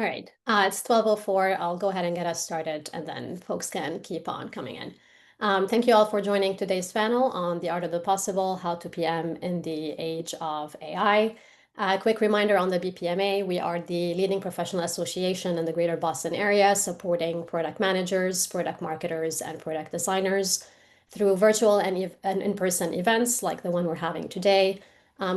All right, it's 12:04. I'll go ahead and get us started, and then folks can keep on coming in. Thank you all for joining today's panel on the art of the possible, how to PM in the age of AI. A quick reminder on the BPMA, we are the leading professional association in the greater Boston area, supporting product managers, product marketers, and product designers through virtual and in-person events like the one we're having today,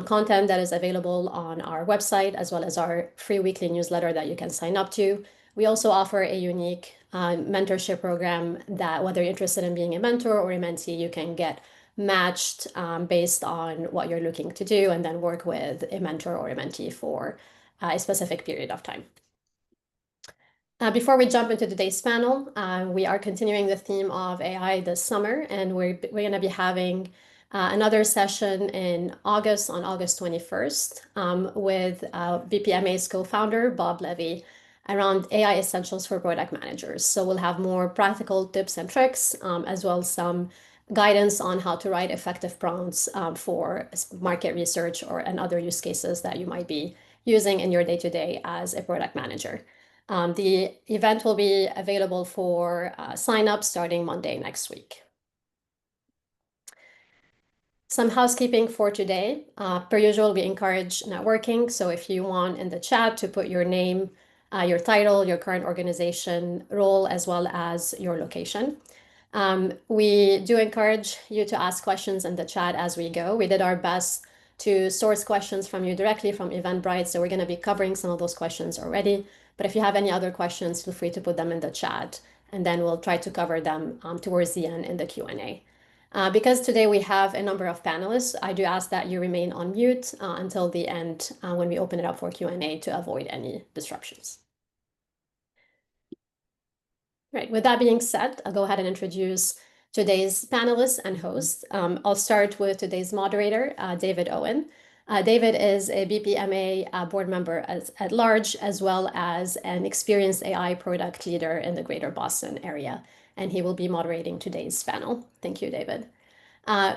content that is available on our website, as well as our free weekly newsletter that you can sign up to. We also offer a unique mentorship program that, whether you're interested in being a mentor or a mentee, you can get matched based on what you're looking to do, and then work with a mentor or a mentee for a specific period of time. Before we jump into today's panel, we are continuing the theme of AI this summer, and we're going to be having another session in August, on August 21st, with BPMA's co-founder, Bob Levy, around AI essentials for product managers. So we'll have more practical tips and tricks, as well as some guidance on how to write effective prompts for market research and other use cases that you might be using in your day-to-day as a product manager. The event will be available for sign up starting Monday next week. Some housekeeping for today. Per usual, we encourage networking. So if you want in the chat to put your name, your title, your current organization role, as well as your location. We do encourage you to ask questions in the chat as we go. We did our best to source questions from you directly from Eventbrite, so we're going to be covering some of those questions already. But if you have any other questions, feel free to put them in the chat, and then we'll try to cover them towards the end in the Q&A. Because today we have a number of panelists, I do ask that you remain on mute until the end when we open it up for Q&A to avoid any disruptions. Right, with that being said, I'll go ahead and introduce today's panelists and hosts. I'll start with today's moderator, David Owen. David is a BPMA board member at large, as well as an experienced AI product leader in the greater Boston area, and he will be moderating today's panel. Thank you, David.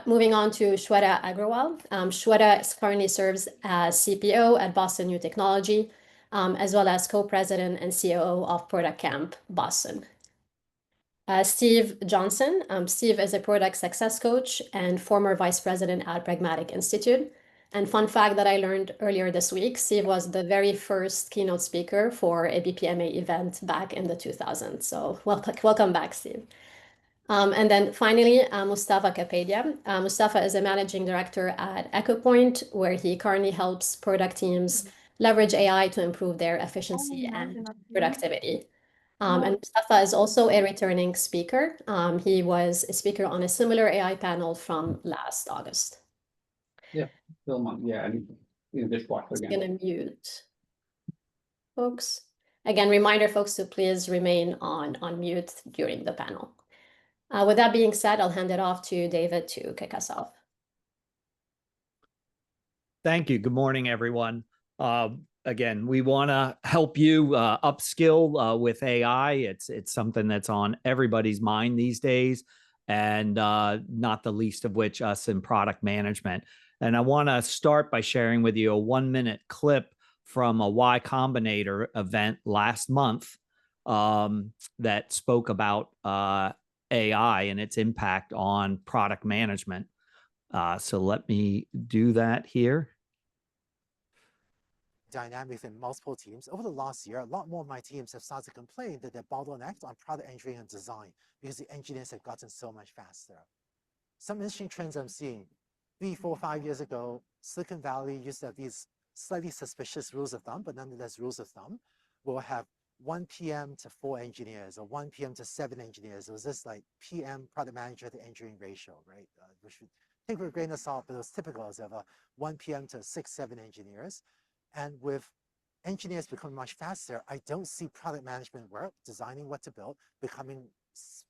Moving on to Shweta Agrawal. Shweta currently serves as CPO at Boston New Technology, as well as co-president and COO of Product Camp Boston. Steve Johnson. Steve is a product success coach and former vice president at Pragmatic Institute. And fun fact that I learned earlier this week, Steve was the very first keynote speaker for a BPMA event back in the 2000s. So welcome back, Steve. And then finally, Mustafa Kapadia. Mustafa is a managing director at EchoPoint, where he currently helps product teams leverage AI to improve their efficiency and productivity. And Mustafa is also a returning speaker. He was a speaker on a similar AI panel from last August. Yeah, yeah, and dishwasher again. I'm gonna mute folks. Again, reminder folks to please remain on mute during the panel. With that being said, I'll hand it off to David to kick us off. Thank you. Good morning, everyone. Again, we want to help you upskill with AI. It's something that's on everybody's mind these days, and not the least of which us in product management. And I want to start by sharing with you a 1-minute clip from a Y Combinator event last month that spoke about AI and its impact on product management. So let me do that here. Dynamics in multiple teams. Over the last year, a lot more of my teams have started to complain that they're bottlenecked on product engineering and design because the engineers have gotten so much faster. Some interesting trends I'm seeing. 3, 4, 5 years ago, Silicon Valley used to have these slightly suspicious rules of thumb, but nonetheless rules of thumb. We'll have 1 PM to 4 engineers or 1 PM to 7 engineers. It was just like PM, product manager to engineering ratio, right? Which we take with a grain of salt, but it was typical of a 1 PM to 6, 7 engineers. And with engineers becoming much faster, I don't see product management work, designing what to build, becoming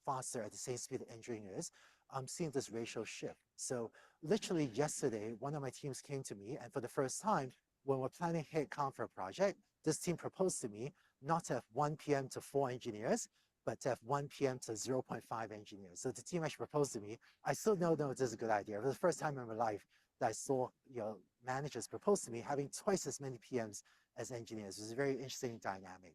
faster at the same speed that engineering is. I'm seeing this ratio shift. So literally yesterday, one of my teams came to me, and for the first time, when we're planning headcount for a project, this team proposed to me not to have 1 PM to 4 engineers, but to have 1 PM to 0.5 engineers. So the team actually proposed to me. I still don't know if this is a good idea. It was the first time in my life that I saw managers propose to me having twice as many PMs as engineers. It's a very interesting dynamic.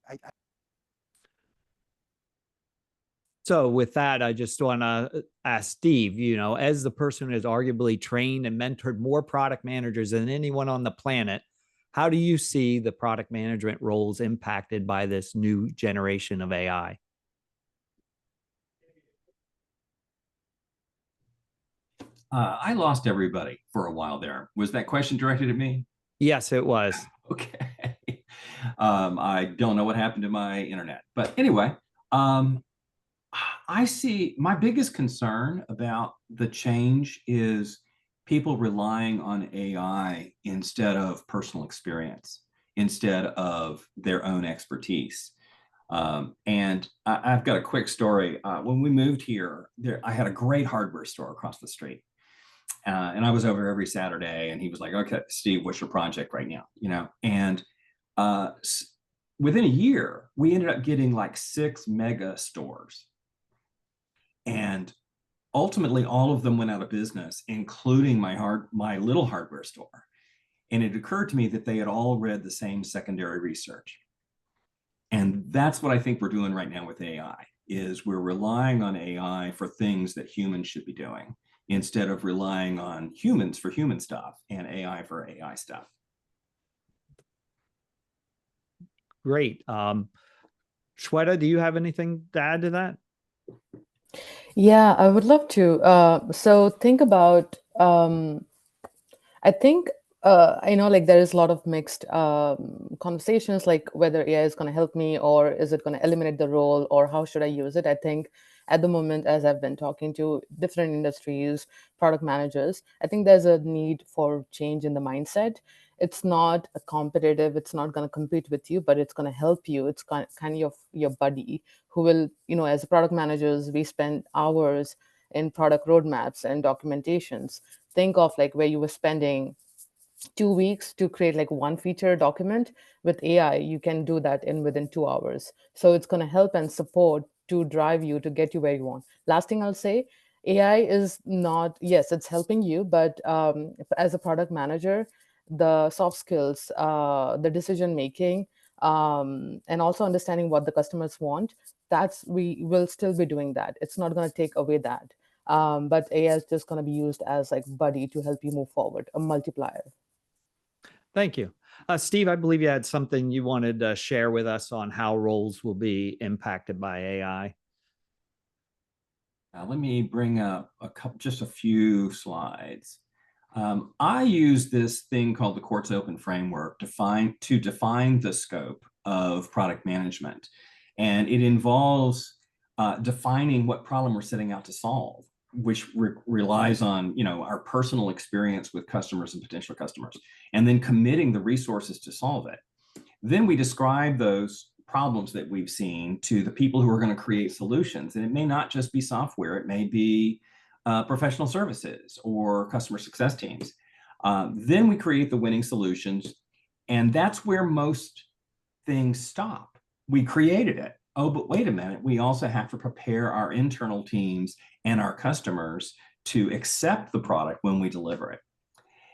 So with that, I just want to ask Steve, as the person who has arguably trained and mentored more product managers than anyone on the planet, how do you see the product management roles impacted by this new generation of AI? I lost everybody for a while there. Was that question directed at me? Yes, it was. Okay. I don't know what happened to my internet, but anyway, I see my biggest concern about the change is people relying on AI instead of personal experience, instead of their own expertise. And I've got a quick story. When we moved here, I had a great hardware store across the street. And I was over every Saturday, and he was like, "Okay, Steve, what's your project right now?" And within a year, we ended up getting like 6 mega stores. And ultimately, all of them went out of business, including my little hardware store. And it occurred to me that they had all read the same secondary research. And that's what I think we're doing right now with AI, is we're relying on AI for things that humans should be doing, instead of relying on humans for human stuff and AI for AI stuff. Great. Shweta, do you have anything to add to that? Yeah, I would love to. So think about, I think, like there is a lot of mixed conversations, like whether AI is going to help me or is it going to eliminate the role or how should I use it? I think at the moment, as I've been talking to different industries, product managers, I think there's a need for change in the mindset. It's not a competitive, it's not going to compete with you, but it's going to help you. It's kind of your buddy who will, as product managers, we spend hours in product roadmaps and documentations. Think of like where you were spending 2 weeks to create like one feature document. With AI, you can do that within 2 hours. So it's going to help and support to drive you to get you where you want. Last thing I'll say, AI is not, yes, it's helping you, but as a product manager, the soft skills, the decision making, and also understanding what the customers want, we will still be doing that. It's not going to take away that. But AI is just going to be used as like buddy to help you move forward, a multiplier. Thank you. Steve, I believe you had something you wanted to share with us on how roles will be impacted by AI. Let me bring up just a few slides. I use this thing called the Quartz Open Framework to define the scope of product management. And it involves defining what problem we're setting out to solve, which relies on our personal experience with customers and potential customers, and then committing the resources to solve it. Then we describe those problems that we've seen to the people who are going to create solutions. And it may not just be software, it may be professional services or customer success teams. Then we create the winning solutions, and that's where most things stop. We created it. Oh, but wait a minute, we also have to prepare our internal teams and our customers to accept the product when we deliver it.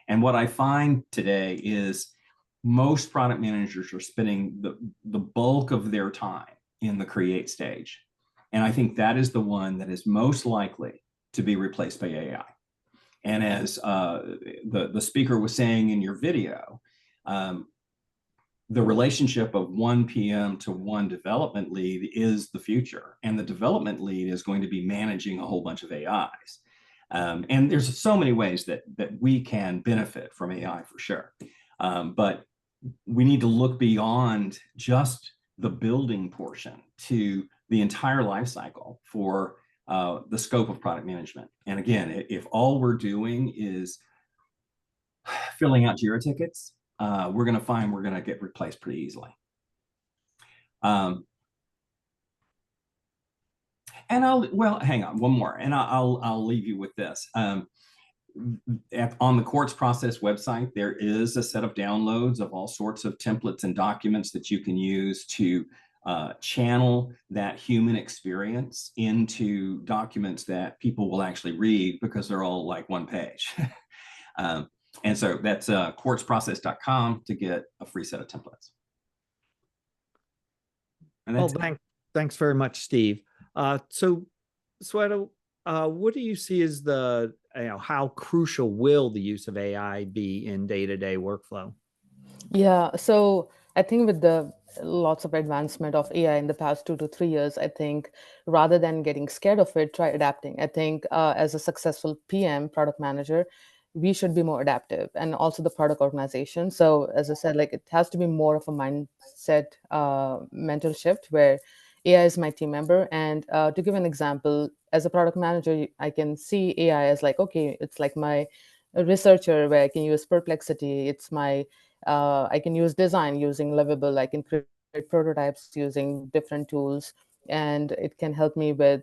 And what I find today is most product managers are spending the bulk of their time in the create stage. And I think that is the one that is most likely to be replaced by AI. And as the speaker was saying in your video, the relationship of one PM to one development lead is the future. And the development lead is going to be managing a whole bunch of AIs. And there's so many ways that we can benefit from AI for sure. But we need to look beyond just the building portion to the entire life cycle for the scope of product management. And again, if all we're doing is filling out JIRA tickets, we're going to find we're going to get replaced pretty easily. And hang on, one more, and I'll leave you with this. On the Quartz Process website, there is a set of downloads of all sorts of templates and documents that you can use to channel that human experience into documents that people will actually read, because they're all like one page. And so that's quartzprocess.com to get a free set of templates. And Well, that's thanks very much, Steve. So, Sweta, what do you see as the, how crucial will the use of AI be in day-to-day workflow? Yeah, so I think with the lots of advancement of AI in the past 2 to 3 years, I think rather than getting scared of it, try adapting. I think as a successful PM, product manager, we should be more adaptive, and also the product organization. So as I said, like it has to be more of a mindset, mental shift where AI is my team member. And to give an example, as a product manager, I can see AI as like, okay, it's like my researcher where I can use Perplexity. It's my I can use design using Livable. I can create prototypes using different tools, and it can help me with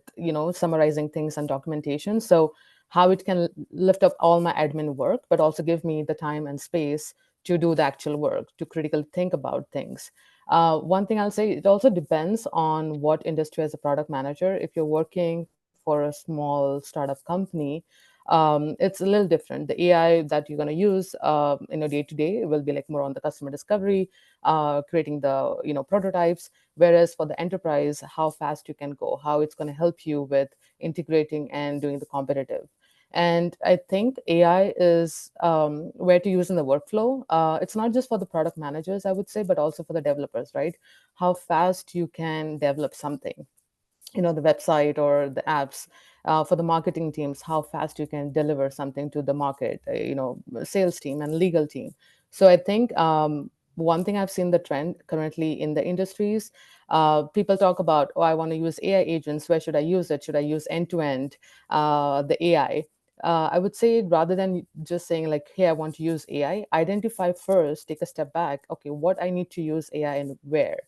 summarizing things and documentation. So how it can lift up all my admin work, but also give me the time and space to do the actual work, to critically think about things. One thing I'll say, it also depends on what industry as a product manager. If you're working for a small startup company, it's a little different. The AI that you're going to use day to day will be like more on the customer discovery, creating the prototypes. Whereas for the enterprise, how fast you can go, how it's going to help you with integrating and doing the competitive. And I think AI is where to use in the workflow. It's not just for the product managers, I would say, but also for the developers, right? How fast you can develop something, the website or the apps. For the marketing teams, how fast you can deliver something to the market, sales team and legal team. So I think one thing I've seen the trend currently in the industries, people talk about, oh, I want to use AI agents. Where should I use it? Should I use end-to-end the AI? I would say rather than just saying like, hey, I want to use AI, identify first, take a step back. Okay, what I need to use AI and where.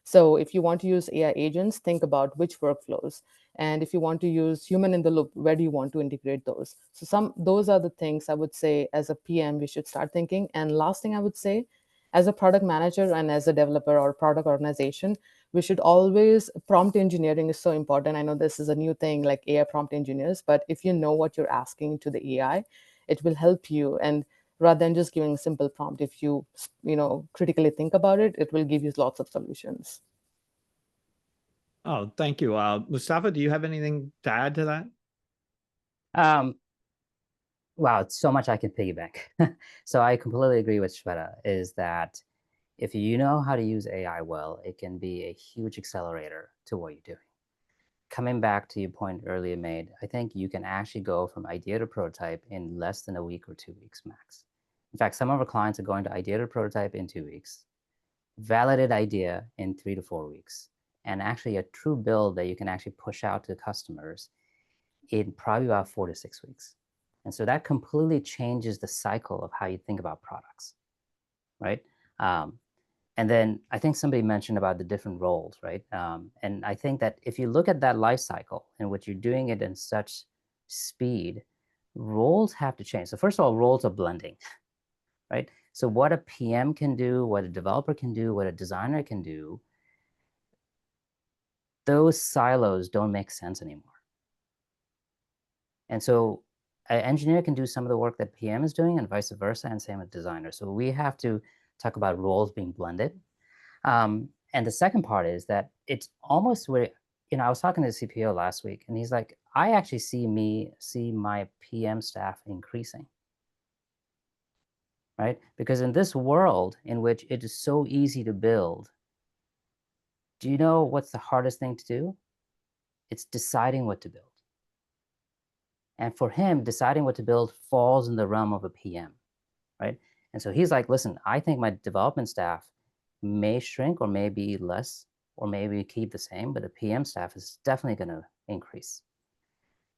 So if you want to use AI agents, think about which workflows. And if you want to use human in the loop, where do you want to integrate those? So those are the things I would say as a PM we should start thinking. And last thing I would say, as a product manager and as a developer or product organization, we should always, prompt engineering is so important. I know this is a new thing like AI prompt engineers, but if you know what you're asking to the AI, it will help you. And rather than just giving a simple prompt, if you critically think about it, it will give you lots of solutions. Oh, thank you. Mustafa, do you have anything to add to that? Wow, it's so much I can piggyback. So I completely agree with Shweta, is that if you know how to use AI well, it can be a huge accelerator to what you're doing. Coming back to your point earlier made, I think you can actually go from idea to prototype in less than a week or 2 weeks max. In fact, some of our clients are going to idea to prototype in 2 weeks, validate idea in 3 to 4 weeks, and actually a true build that you can actually push out to customers in probably about 4 to 6 weeks. And so that completely changes the cycle of how you think about products, right? And then I think somebody mentioned about the different roles, right? And I think that if you look at that life cycle in which you're doing it in such speed, roles have to change. So first of all, roles are blending, right? So what a PM can do, what a developer can do, what a designer can do, those silos don't make sense anymore. And so an engineer can do some of the work that PM is doing and vice versa, and same with designer. So we have to talk about roles being blended. And the second part is that it's almost where, I was talking to the CPO last week, and he's like, I actually see my PM staff increasing, right? Because in this world in which it is so easy to build, do you know what's the hardest thing to do? It's deciding what to build. And for him, deciding what to build falls in the realm of a PM, right? And so he's like, listen, I think my development staff may shrink or maybe less, or maybe keep the same, but the PM staff is definitely going to increase.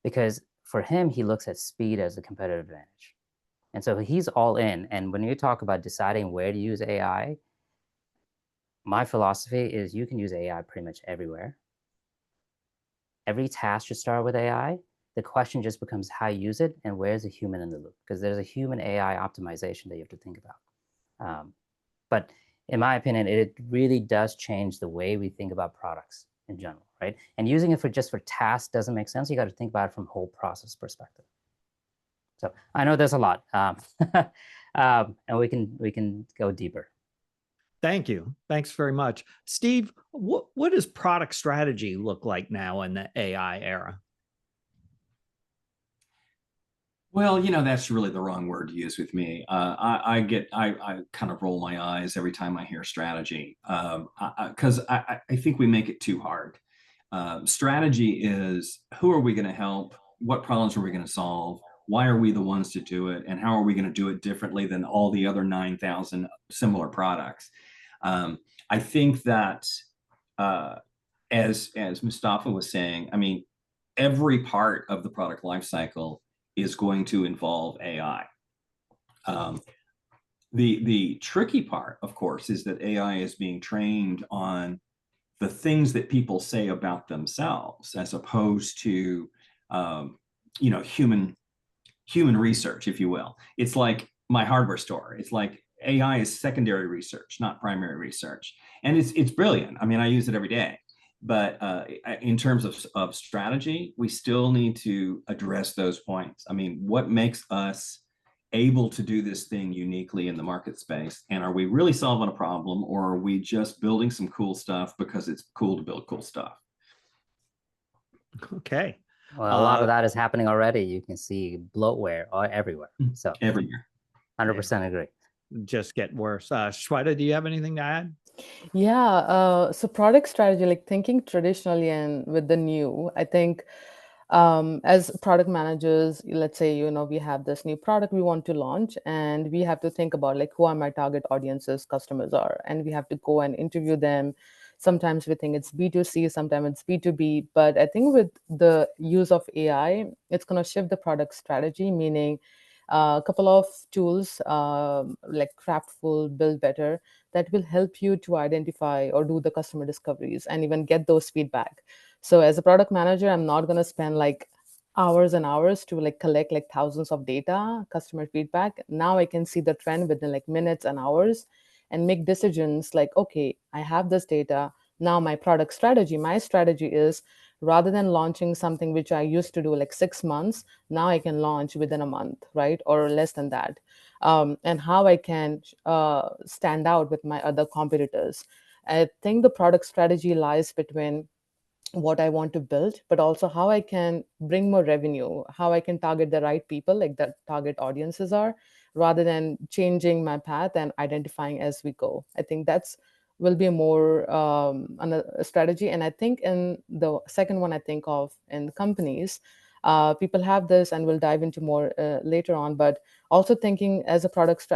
Because for him, he looks at speed as a competitive advantage. And so he's all in. And when you talk about deciding where to use AI, my philosophy is you can use AI pretty much everywhere. Every task should start with AI. The question just becomes how you use it and where's the human in the loop, because there's a human AI optimization that you have to think about. But in my opinion, it really does change the way we think about products in general, right? And using it just for tasks doesn't make sense. You got to think about it from a whole process perspective. So I know there's a lot. And we can go deeper. Thank you. Thanks very much. Steve, what does product strategy look like now in the AI era? Well, that's really the wrong word to use with me. I kind of roll my eyes every time I hear strategy, because I think we make it too hard. Strategy is, who are we going to help? What problems are we going to solve? Why are we the ones to do it? And how are we going to do it differently than all the other 9,000 similar products? I think that, as Mustafa was saying, I mean, every part of the product lifecycle is going to involve AI. The tricky part, of course, is that AI is being trained on the things that people say about themselves, as opposed to human research, if you will. It's like my hardware store. It's like AI is secondary research, not primary research, and it's brilliant. I mean, I use it every day. But in terms of strategy, we still need to address those points. I mean, what makes us able to do this thing uniquely in the market space? And are we really solving a problem, or are we just building some cool stuff because it's cool to build cool stuff? Okay. Well, a lot of that is happening already. You can see bloatware everywhere. So everywhere. 100% agree. Just get worse. Shweta, do you have anything to add? Yeah, so product strategy, like thinking traditionally and with the new, I think as product managers, let's say, we have this new product we want to launch, and we have to think about like who are my target audiences, customers are, and we have to go and interview them. Sometimes we think it's B2C, sometimes it's B2B, but I think with the use of AI, it's going to shift the product strategy, meaning a couple of tools like Craftful, Build Better, that will help you to identify or do the customer discoveries and even get those feedback. So as a product manager, I'm not going to spend like hours and hours to like collect like thousands of data, customer feedback. Now I can see the trend within like minutes and hours and make decisions like, okay, I have this data. Now my strategy is, rather than launching something which I used to do like 6 months, now I can launch within a month, right? Or less than that. And how I can stand out with my other competitors. I think the product strategy lies between what I want to build, but also how I can bring more revenue, how I can target the right people, like the target audiences are, rather than changing my path and identifying as we go. I think that's will be more a strategy. And I think in the second one I think of in companies, people have this, and we'll dive into more later on, but also thinking as a product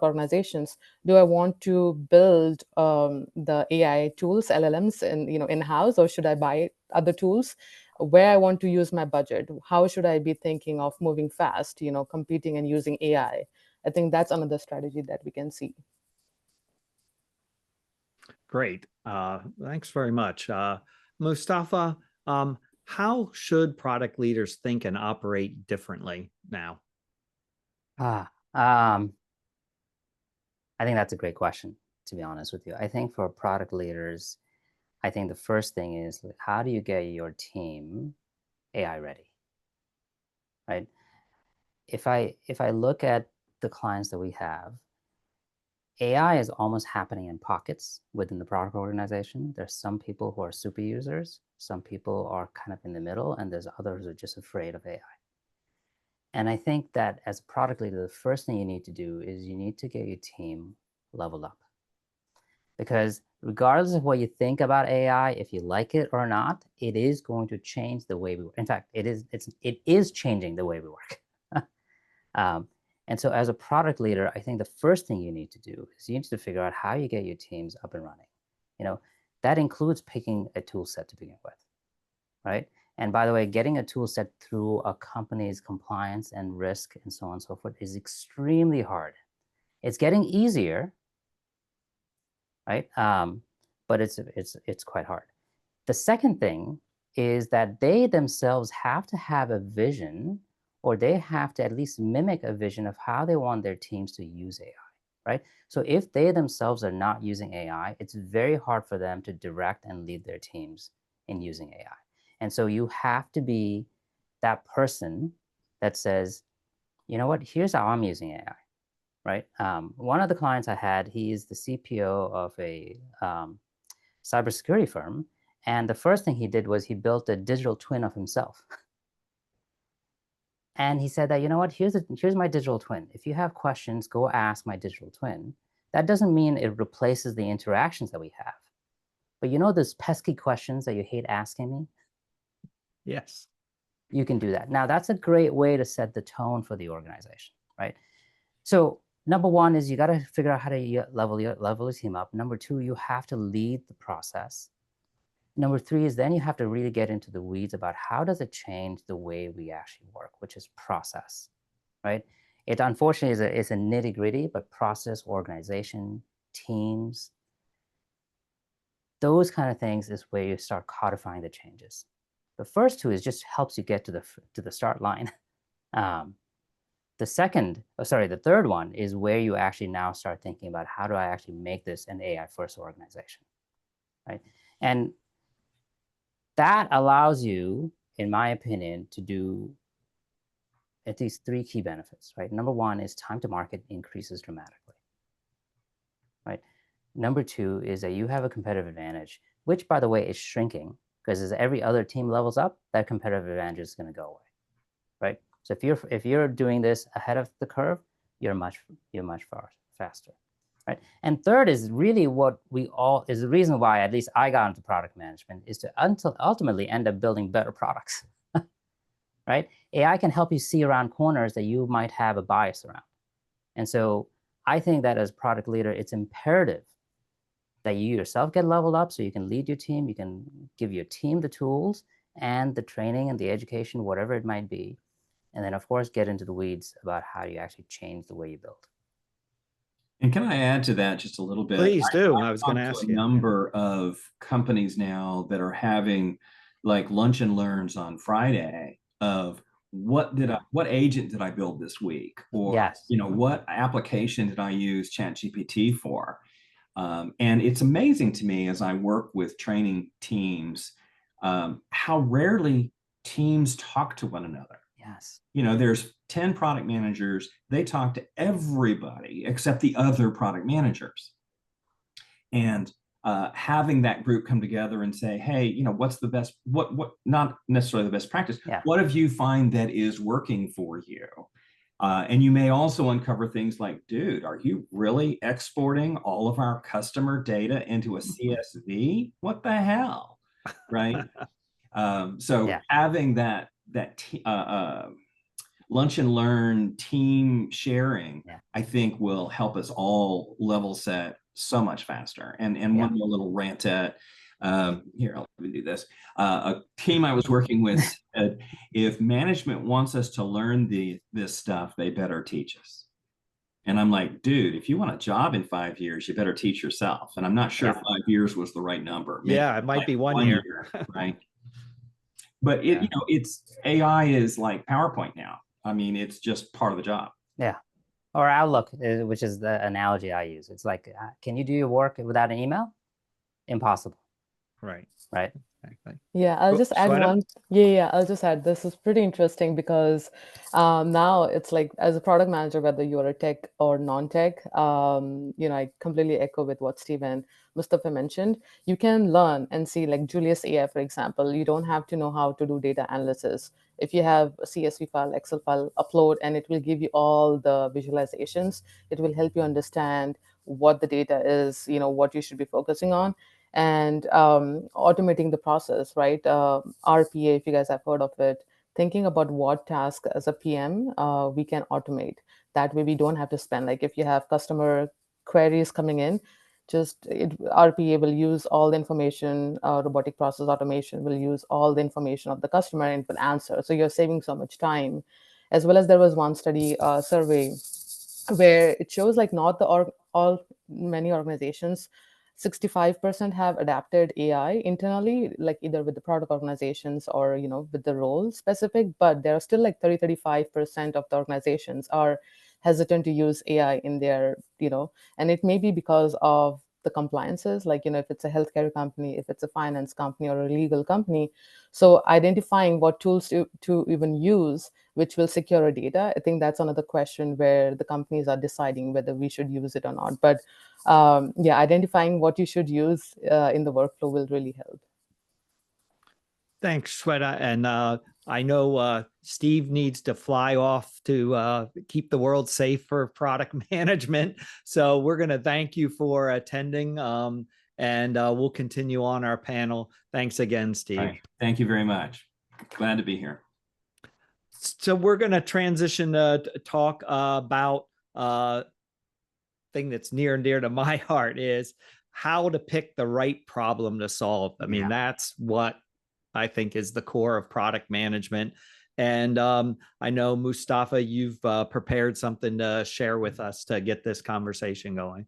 organizations, do I want to build the AI tools, LLMs, in-house, or should I buy other tools? Where I want to use my budget? How should I be thinking of moving fast, competing and using AI? I think that's another strategy that we can see. Great. Thanks very much. Mustafa, how should product leaders think and operate differently now? I think that's a great question, to be honest with you. I think for product leaders, I think the first thing is, how do you get your team AI ready, right? If I look at the clients that we have, AI is almost happening in pockets within the product organization. There's some people who are super users, some people are kind of in the middle, and there's others who are just afraid of AI. And I think that as a product leader, the first thing you need to do is you need to get your team leveled up. Because regardless of what you think about AI, if you like it or not, it is going to change the way we work. In fact, it is changing the way we work. And so as a product leader, I think the first thing you need to do is you need to figure out how you get your teams up and running. That includes picking a tool set to begin with, right? And by the way, getting a tool set through a company's compliance and risk and so on and so forth is extremely hard. It's getting easier, right? But it's quite hard. The second thing is that they themselves have to have a vision, or they have to at least mimic a vision of how they want their teams to use AI, right? So if they themselves are not using AI, it's very hard for them to direct and lead their teams in using AI. And so you have to be that person that says, you know what, here's how I'm using AI. right? One of the clients I had, he is the CPO of a cybersecurity firm. And the first thing he did was he built a digital twin of himself. And he said that, you know what, here's my digital twin. If you have questions, go ask my digital twin. That doesn't mean it replaces the interactions that we have. But you know those pesky questions that you hate asking me? Yes. You can do that. Now, that's a great way to set the tone for the organization, right? So number one is you got to figure out how to level your team up. Number two, you have to lead the process. Number three is then you have to really get into the weeds about how does it change the way we actually work, which is process, right? It unfortunately is a nitty gritty, but process, organization, teams, those kind of things is where you start codifying the changes. The first two is just helps you get to the start line. The third one is where you actually now start thinking about how do I actually make this an AI first organization, right? And that allows you, in my opinion, to do at least three key benefits, right? Number one is time to market increases dramatically, right? Number two is that you have a competitive advantage, which, by the way, is shrinking because as every other team levels up, that competitive advantage is going to go away, right? So if you're doing this ahead of the curve, you're much faster, right? And third is really is the reason why at least I got into product management is to ultimately end up building better products, right? AI can help you see around corners that you might have a bias around. And so I think that as product leader, it's imperative that you yourself get leveled up so you can lead your team, you can give your team the tools and the training and the education, whatever it might be. And then, of course, get into the weeds about how you actually change the way you build. And can I add to that just a little bit? Please do. I was going to ask you. A number of companies now that are having like lunch and learns on Friday of what agent did I build this week? Or, yes. What application did I use ChatGPT for? And it's amazing to me as I work with training teams, how rarely teams talk to one another. Yes. There's 10 product managers. They talk to everybody except the other product managers. And having that group come together and say, hey, what's the best, what not necessarily the best practice. Yeah. What have you find that is working for you? And you may also uncover things like, dude, are you really exporting all of our customer data into a CSV? What the hell? Right. Having that lunch and learn team sharing, I think will help us all level set so much faster. And one more little rant at here, let me do this. A team I was working with said, if management wants us to learn this stuff, they better teach us. And I'm like, dude, if you want a job in 5 years, you better teach yourself. And I'm not sure 5 years was the right number. Maybe it might be 1 year. Right. But it's AI is like PowerPoint now. I mean, it's just part of the job. Yeah. Or Outlook, which is the analogy I use. It's like, can you do your work without an email? Impossible. Right. Right. Exactly. Yeah, I'll just add Shweta? one. Yeah, I'll just add. This is pretty interesting because now it's like as a product manager, whether you're a tech or non-tech, I completely echo with what Steve and Mustafa mentioned. You can learn and see, like Julius AI, for example. You don't have to know how to do data analysis. If you have a CSV file, Excel file, upload, and it will give you all the visualizations. It will help you understand what the data is, what you should be focusing on. And automating the process, right? RPA, if you guys have heard of it, thinking about what task as a PM we can automate. That way we don't have to spend, like if you have customer queries coming in, RPA will use all the information, robotic process automation will use all the information of the customer and will answer. So you're saving so much time. As well as there was one study survey where it shows like not many organizations 65% have adapted AI internally, like either with the product organizations or, with the role specific, but there are still like 35% of the organizations are hesitant to use AI in their, and it may be because of the compliances, like, if it's a healthcare company, if it's a finance company or a legal company. So identifying what tools to even use, which will secure our data, I think that's another question where the companies are deciding whether we should use it or not. But yeah, identifying what you should use in the workflow will really help. Thanks, Shweta. And I know Steve needs to fly off to keep the world safe for product management. So we're going to thank you for attending, and we'll continue on our panel. Thanks again, Steve. Right. Thank you very much. Glad to be here. So we're going to transition to talk about thing that's near and dear to my heart, is how to pick the right problem to solve. I mean, that's what I think is the core of product management. And I know, Mustafa, you've prepared something to share with us to get this conversation going.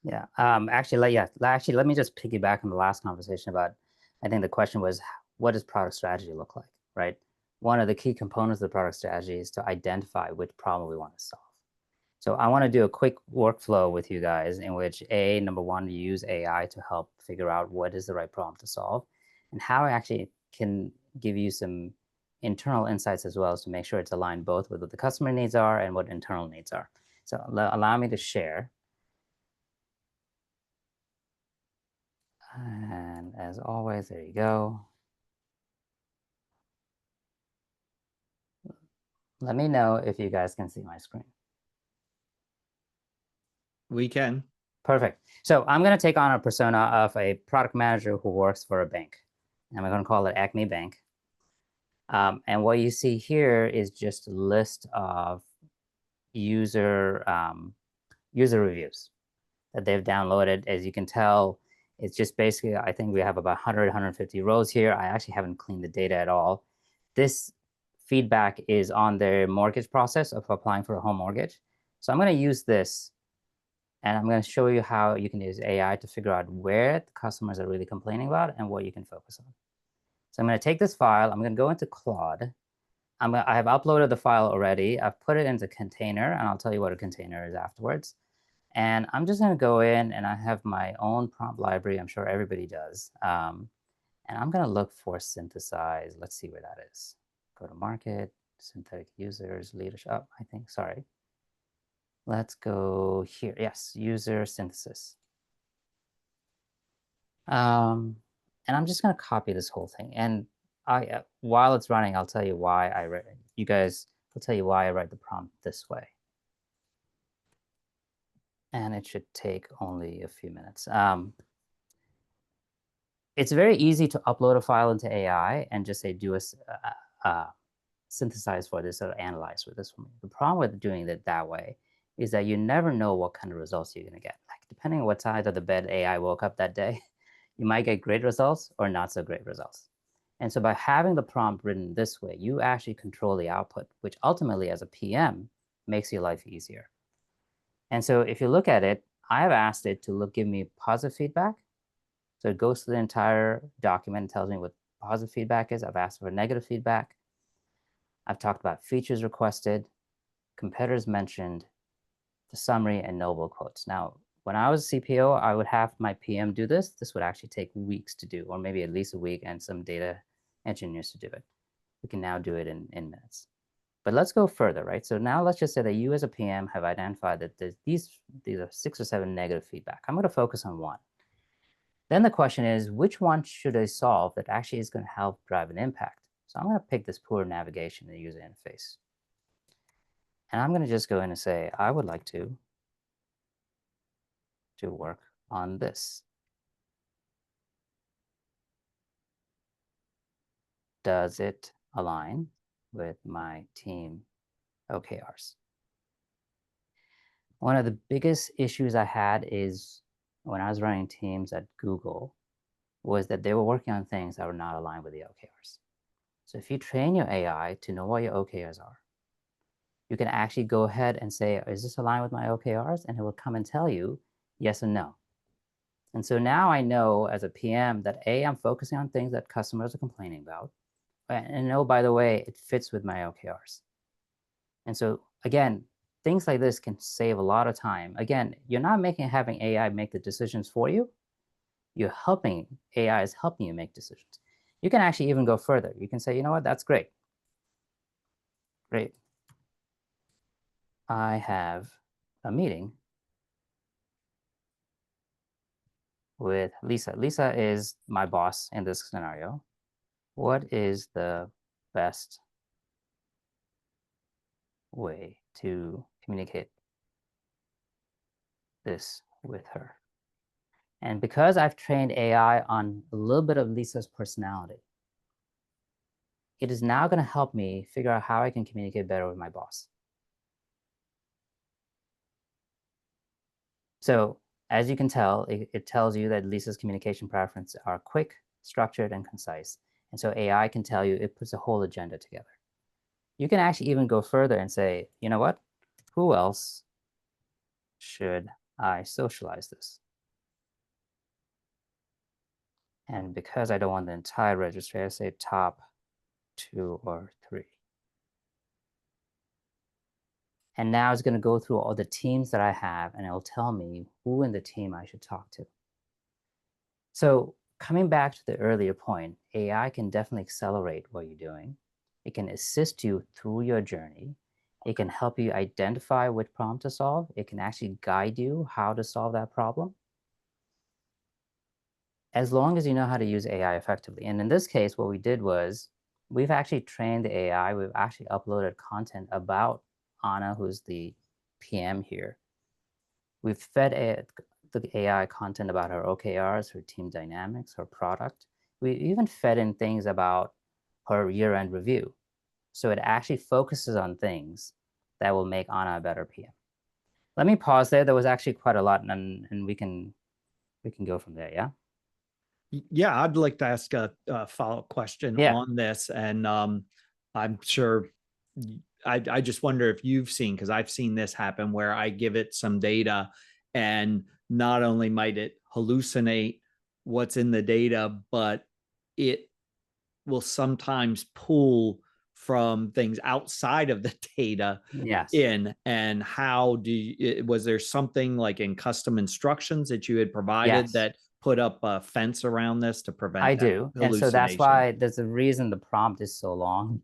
Yeah. Actually, let me just piggyback on the last conversation about, I think the question was, what does product strategy look like, right? One of the key components of the product strategy is to identify which problem we want to solve. So I want to do a quick workflow with you guys in which number one, you use AI to help figure out what is the right problem to solve, and how I actually can give you some internal insights as well, as to make sure it's aligned both with what the customer needs are and what internal needs are. So allow me to share. And as always, there you go. Let me know if you guys can see my screen. We can. Perfect. So I'm going to take on a persona of a product manager who works for a bank. And we're going to call it Acme Bank. And what you see here is just a list of user reviews that they've downloaded. As you can tell, it's just basically, I think we have about 100, 150 rows here. I actually haven't cleaned the data at all. This feedback is on their mortgage process of applying for a home mortgage. So I'm going to use this, and I'm going to show you how you can use AI to figure out where the customers are really complaining about and what you can focus on. So I'm going to take this file. I'm going to go into Claude. I have uploaded the file already. I've put it into container, and I'll tell you what a container is afterwards. And I'm just going to go in, and I have my own prompt library. I'm sure everybody does. And I'm going to look for synthesize. Let's see where that is. Go to market, synthetic users, leadership. I think, sorry. Let's go here. Yes, user synthesis. And I'm just going to copy this whole thing. And while it's running, I'll tell you why I write. You guys, I'll tell you why I write the prompt this way. And it should take only a few minutes. It's very easy to upload a file into AI and just say, do a synthesize for this or analyze for this for me. The problem with doing it that way is that you never know what kind of results you're going to get. Like, depending on what side of the bed AI woke up that day, you might get great results or not so great results. And so by having the prompt written this way, you actually control the output, which ultimately as a PM makes your life easier. And so if you look at it, I have asked it to give me positive feedback. So it goes through the entire document and tells me what positive feedback is. I've asked for negative feedback. I've talked about features requested, competitors mentioned, the summary, and notable quotes. Now, when I was a CPO, I would have my PM do this. This would actually take weeks to do, or maybe at least a week, and some data engineers to do it. We can now do it in minutes. But let's go further, right? So now let's just say that you as a PM have identified that these are 6 or 7 negative feedback. I'm going to focus on one. Then the question is, which one should I solve that actually is going to help drive an impact? So I'm going to pick this poor navigation in the user interface. And I'm going to just go in and say, I would like to work on this. Does it align with my team OKRs? One of the biggest issues I had is when I was running teams at Google was that they were working on things that were not aligned with the OKRs. So if you train your AI to know what your OKRs are, you can actually go ahead and say, is this aligned with my OKRs? And it will come and tell you yes and no. And so now I know as a PM that A, I'm focusing on things that customers are complaining about. And oh, by the way, it fits with my OKRs. And so again, things like this can save a lot of time. Again, you're not having AI make the decisions for you. AI is helping you make decisions. You can actually even go further. You can say, you know what, that's great. Great. I have a meeting with Lisa. Lisa is my boss in this scenario. What is the best way to communicate this with her? And because I've trained AI on a little bit of Lisa's personality, it is now going to help me figure out how I can communicate better with my boss. So as you can tell, it tells you that Lisa's communication preferences are quick, structured, and concise. And so AI can tell you, it puts a whole agenda together. You can actually even go further and say, you know what, who else should I socialize this? And because I don't want the entire registry, I say top 2 or 3. And now it's going to go through all the teams that I have, and it'll tell me who in the team I should talk to. So coming back to the earlier point, AI can definitely accelerate what you're doing. It can assist you through your journey. It can help you identify which problem to solve. It can actually guide you how to solve that problem, as long as you know how to use AI effectively. And in this case, what we did was we've actually trained the AI. We've actually uploaded content about Anna, who's the PM here. We've fed the AI content about her OKRs, her team dynamics, her product. We even fed in things about her year-end review. So it actually focuses on things that will make Anna a better PM. Let me pause there. There was actually quite a lot, and we can go from there, yeah? Yeah, I'd like to ask a follow-up question on this. And I'm sure, I just wonder if you've seen, because I've seen this happen where I give it some data, and not only might it hallucinate what's in the data, but it will sometimes pull from things outside of the data in. And how do you, was there something like in custom instructions that you had provided that put up a fence around this to prevent I do. And so that's why there's a reason the prompt is so long,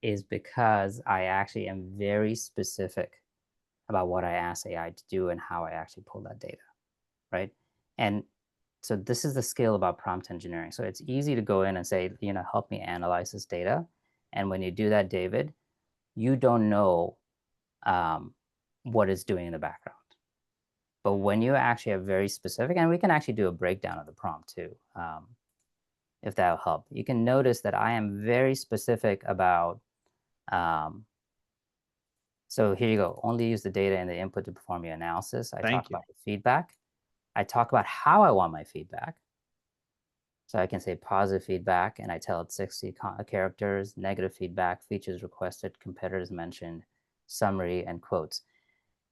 is because I actually am very specific about what I ask AI to do and how I actually pull that data, right? And so this is the skill about prompt engineering. So it's easy to go in and say, you know, help me analyze this data. And when you do that, David, you don't know what it's doing in the background. But when you actually are very specific, and we can actually do a breakdown of the prompt too, if that'll help. You can notice that I am very specific about, so here you go, only use the data and the input to perform your analysis. I talk about the feedback. I talk about how I want my feedback. So I can say positive feedback, and I tell it 60 characters, negative feedback, features requested, competitors mentioned, summary, and quotes.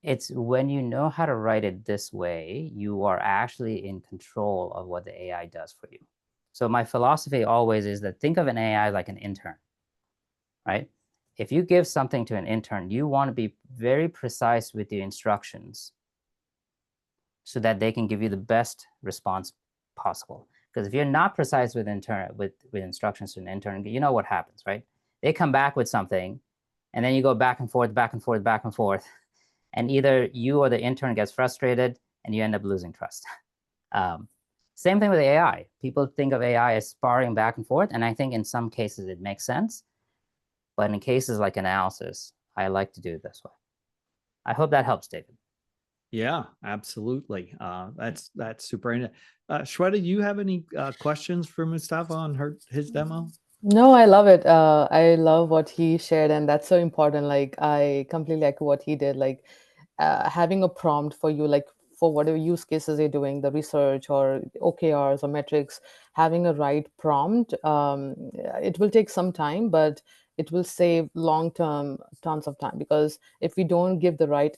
It's when you know how to write it this way, you are actually in control of what the AI does for you. So my philosophy always is that think of an AI like an intern, right? If you give something to an intern, you want to be very precise with the instructions so that they can give you the best response possible. Because if you're not precise with instructions to an intern, you know what happens, right? They come back with something, and then you go back and forth, back and forth, back and forth. And either you or the intern gets frustrated, and you end up losing trust. Same thing with AI. People think of AI as sparring back and forth, and I think in some cases it makes sense. But in cases like analysis, I like to do it this way. I hope that helps, David. Yeah, absolutely. That's super interesting. Shweta, you have any questions for Mustafa on his demo? No, I love it. I love what he shared, and that's so important. Like, I completely like what he did. Like, having a prompt for you, like for whatever use cases you're doing, the research or OKRs or metrics, having a right prompt, it will take some time, but it will save long-term tons of time, because if we don't give the right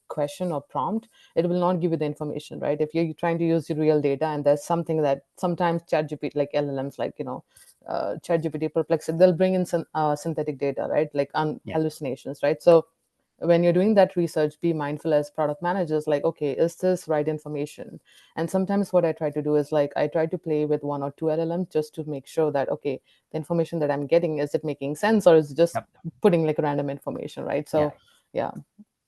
question or prompt, it will not give you the information, right? If you're trying to use your real data, and there's something that sometimes ChatGPT, like LLMs, like, ChatGPT, Perplexity, they'll bring in some synthetic data, right? Like hallucinations, right? So when you're doing that research, be mindful as product managers, like, okay, is this right information? And sometimes what I try to do is like, I try to play with 1 or 2 LLMs just to make sure that, okay, the information that I'm getting, is it making sense, or is it just Yep. putting like random information, right? So yeah.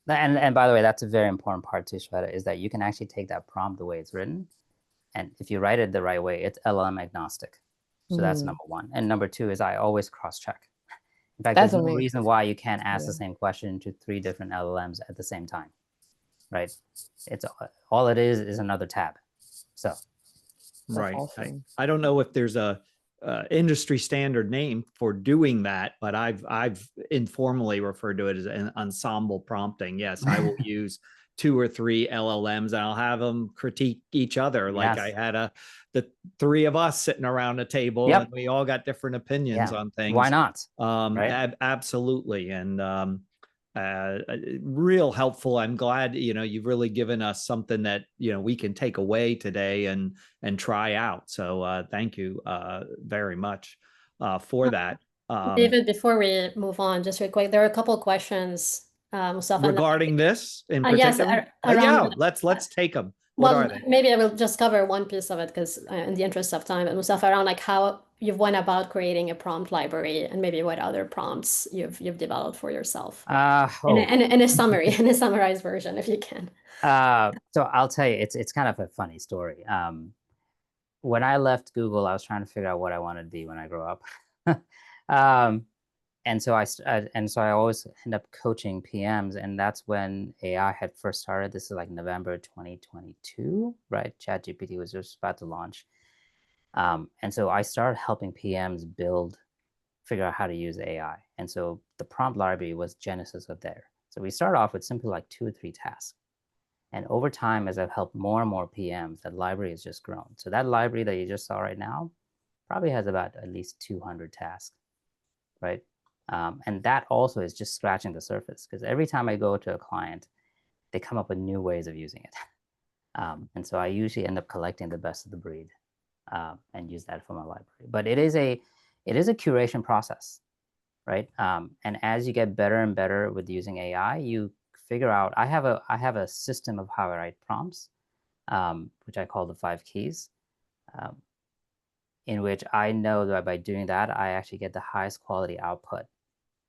And by the way, that's a very important part too, Shweta, is that you can actually take that prompt the way it's written. And if you write it the right way, it's LLM agnostic. So that's number one. And number two is I always cross-check. In fact, That's there's no amazing. reason why you can't ask the Yeah. same question to 3 different LLMs at the same time, right? It's all it is another tab. So That's Right. awesome. I don't know if there's a industry standard name for doing that, but I've informally referred to it as an ensemble prompting. Yes, I will use 2 or 3 LLMs and I'll have them critique each other. Like I Yes. had the 3 of us sitting around a table Yep. and we all got different opinions on things. Why not? Right? Absolutely. And real helpful. I'm glad, you've really given us something that, we can take away today and try out. So thank you very much for that. David, before we move on, just real quick, there are a couple of questions, Mustafa, regarding this in yes, particular. around Let's take them. well, What are they? maybe I will just cover one piece of it because in the interest of time, but Mustafa, around like how you've went about creating a prompt library and maybe what other prompts you've developed for yourself. In a summary, in a summarized version, if you can. So I'll tell you, it's kind of a funny story. When I left Google, I was trying to figure out what I wanted to be when I grow up. And so I always end up coaching PMs, and that's when AI had first started. This is like November 2022, right? ChatGPT was just about to launch. And so I started helping PMs figure out how to use AI. And so the prompt library was genesis of there. So we started off with simply like 2 or 3 tasks. And over time, as I've helped more and more PMs, that library has just grown. So that library that you just saw right now probably has about at least 200 tasks, right? And that also is just scratching the surface, because every time I go to a client, they come up with new ways of using it. And so I usually end up collecting the best of the breed and use that for my library. But it is a curation process, right? And as you get better and better with using AI, you figure out, I have a system of how I write prompts, which I call the 5 keys, in which I know that by doing that, I actually get the highest quality output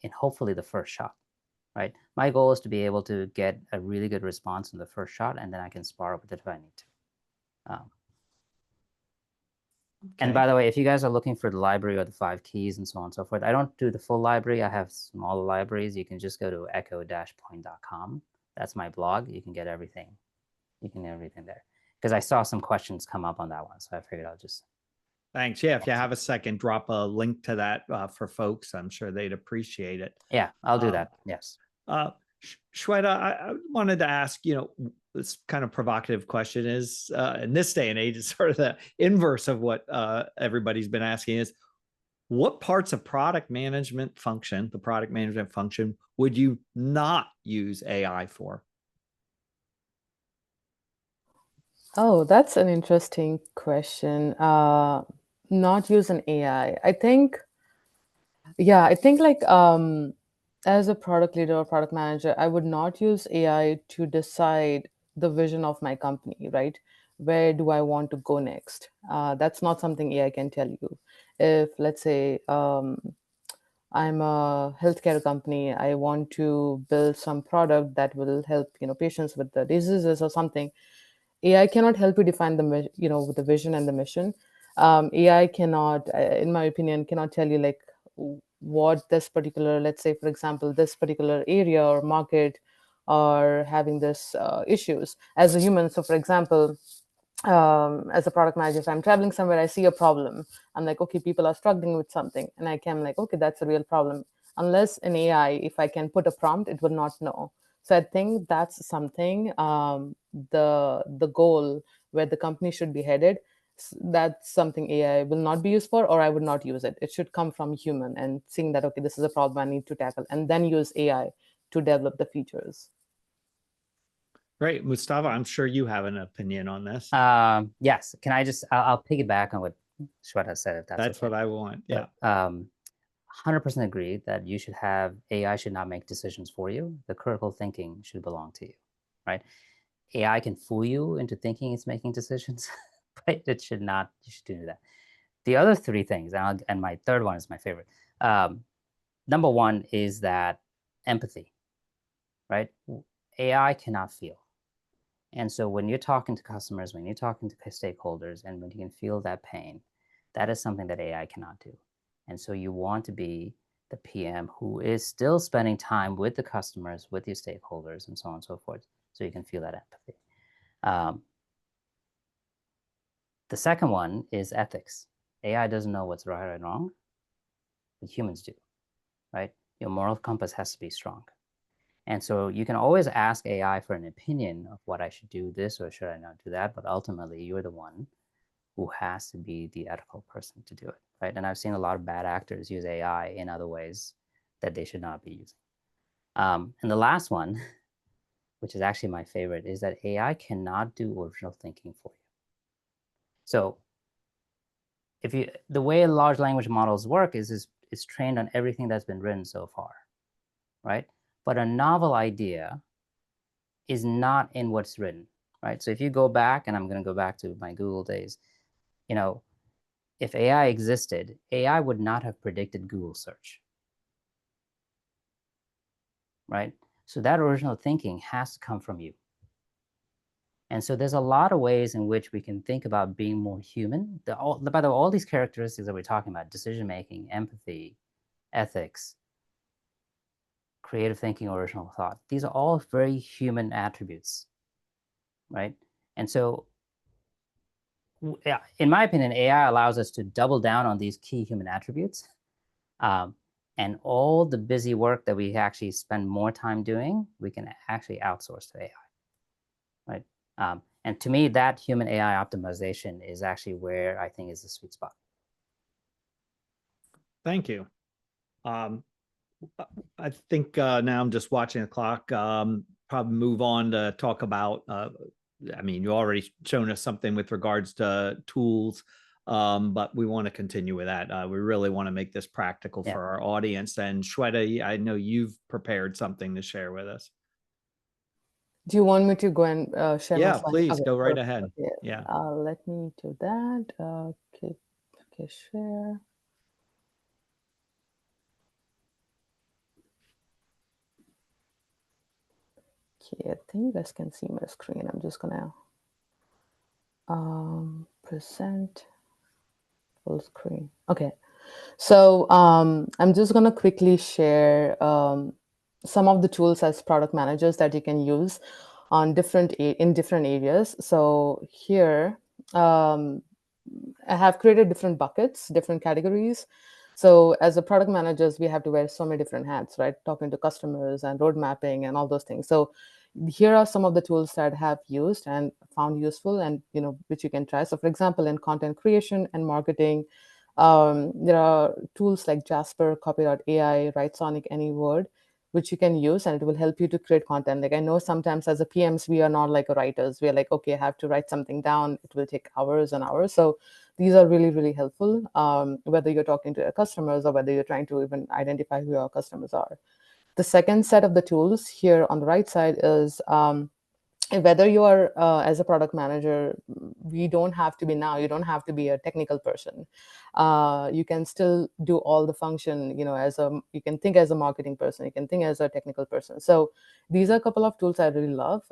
in hopefully the first shot, right? My goal is to be able to get a really good response in the first shot, and then I can spar with it if I need to. And by the way, if you guys are looking for the library or the 5 keys and so on and so forth, I don't do the full library. I have smaller libraries. You can just go to echo-point.com. That's my blog. You can get everything. You can get everything there. Because I saw some questions come up on that one, so I figured I'll just... Thanks. Yeah, if you have a second, drop a link to that for folks. I'm sure they'd appreciate it. Yeah, I'll do that. Yes. Shweta, I wanted to ask, this kind of provocative question is, in this day and age, it's sort of the inverse of what everybody's been asking is, what parts of the product management function would you not use AI for? Oh, that's an interesting question. Not use an AI. I think like as a product leader or product manager, I would not use AI to decide the vision of my company, right? Where do I want to go next? That's not something AI can tell you. If, let's say, I'm a healthcare company, I want to build some product that will help, patients with the diseases or something. AI cannot help you define with the vision and the mission. AI cannot, in my opinion, cannot tell you like what this particular, let's say, for example, this particular area or market are having this issues as a human. So, for example, as a product manager, if I'm traveling somewhere, I see a problem. I'm like, okay, people are struggling with something, and I can like, okay, that's a real problem. Unless an AI, if I can put a prompt, it would not know. So I think that's something, the goal where the company should be headed. That's something AI will not be used for, or I would not use it. It should come from human and seeing that, okay, this is a problem I need to tackle, and then use AI to develop the features. Great. Mustafa, I'm sure you have an opinion on this. Yes. Can I just, I'll piggyback on what Shweta said, if that's okay. What I want. Yeah. 100% agree that you should have AI should not make decisions for you. The critical thinking should belong to you, right? AI can fool you into thinking it's making decisions, but it should not. You should do that. The other three things, and my third one is my favorite. Number one is that empathy, right? AI cannot feel. And so when you're talking to customers, when you're talking to stakeholders, and when you can feel that pain, that is something that AI cannot do. And so you want to be the PM who is still spending time with the customers, with your stakeholders, and so on and so forth, so you can feel that empathy. The second one is ethics. AI doesn't know what's right or wrong, but humans do, right? Your moral compass has to be strong. And so you can always ask AI for an opinion of what I should do this or should I not do that, but ultimately you're the one who has to be the ethical person to do it, right? And I've seen a lot of bad actors use AI in other ways that they should not be using. And the last one, which is actually my favorite, is that AI cannot do original thinking for you. So the way large language models work is it's trained on everything that's been written so far, right? But a novel idea is not in what's written, right? So if you go back, and I'm going to go back to my Google days, if AI existed, AI would not have predicted Google search, right? So that original thinking has to come from you. And so there's a lot of ways in which we can think about being more human. By the way, all these characteristics that we're talking about, decision-making, empathy, ethics, creative thinking, original thought, these are all very human attributes, right? And so in my opinion, AI allows us to double down on these key human attributes. And all the busy work that we actually spend more time doing, we can actually outsource to AI, right? And to me, that human AI optimization is actually where I think is the sweet spot. Thank you. I think now I'm just watching the clock. Probably move on to talk about, I mean, you already shown us something with regards to tools, but we want to continue with that. We really want to make this practical for our audience. And Shweta, I know you've prepared something to share with us. Do you want me to go and share my Yeah, slide? please Okay, go right perfect. ahead. Okay. Yeah. Let me do that. Okay, share. Okay, I think you guys can see my screen. I'm just gonna present full screen. Okay, so I'm just gonna quickly share some of the tools as product managers that you can use on in different areas. So here I have created different buckets, different categories. So as a product managers, we have to wear so many different hats, right? Talking to customers and road mapping and all those things. So here are some of the tools that I have used and found useful, and which you can try. So for example, in content creation and marketing, there are tools like Jasper, Copy.ai, Writesonic, AnyWord, which you can use, and it will help you to create content. Like I know sometimes as a PMs, we are not like writers. We are like, okay, I have to write something down. It will take hours and hours. So these are really, really helpful, whether you're talking to your customers or whether you're trying to even identify who your customers are. The second set of the tools here on the right side is whether you are as a product manager, you don't have to be a technical person. You can still do all the function, you can think as a marketing person, you can think as a technical person. So these are a couple of tools I really love,